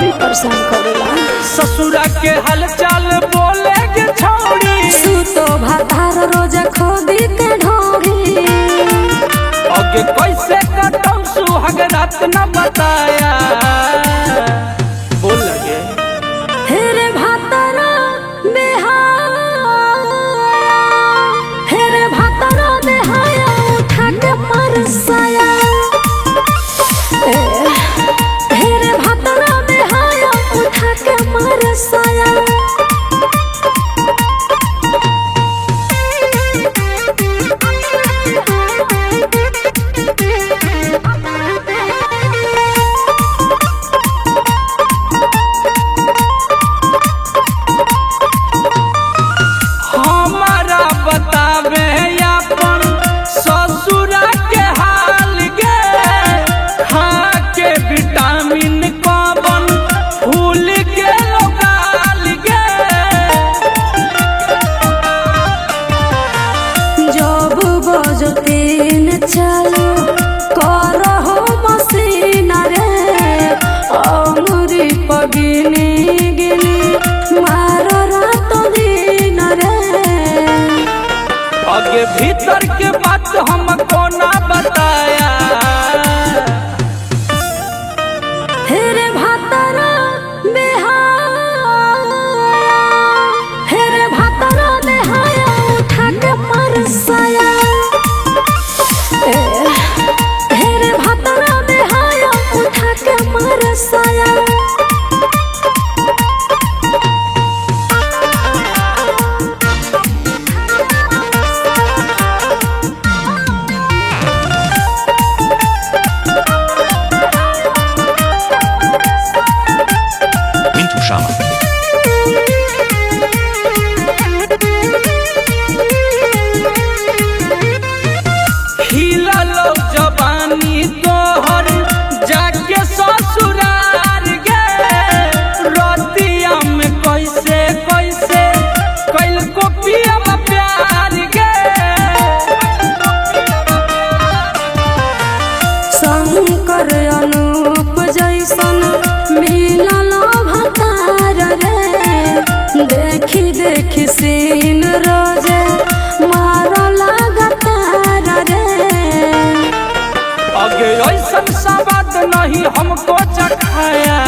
बड़ी परेशान करेला। ससुरा के हालचाल बोले के छोड़ी सूतो भातार रोज खोदी के ढोरी। आगे कैसे कटौ सुहाग रात न बताया बोल लगे हेरे भातारा बेहाया, हेरे भातारा बेहाया उठा के परसाया। हेरे भातारा बेहाया उठा के परसाया। हमारा बतावे अपन ससुरा के हाल गे खा के विटामिन कौन फूल के लोगाल गे जब बजो तीन चालू करहो मसीन रे अमरी पगिनी गिनी मारो रात दिन रे। आगे भीतर के बात हमको ना बताया हेरे भातारा बेहाया, हेरे भातारा बेहाया उठा के परसाया। हेरे भातारा बेहाया उठा के परसाया। Mintu Sharma. हिललो जवानी तोहर जाके ससुरार गे रतिया में कैसे कैसे कैल को पियब प्यार गे शंकर अनूप जैसन मिलल भतार रे देखी देखी सीन रोजे मारो लगातार रे। आगे ऐसा सवाद नहीं हमको चखाया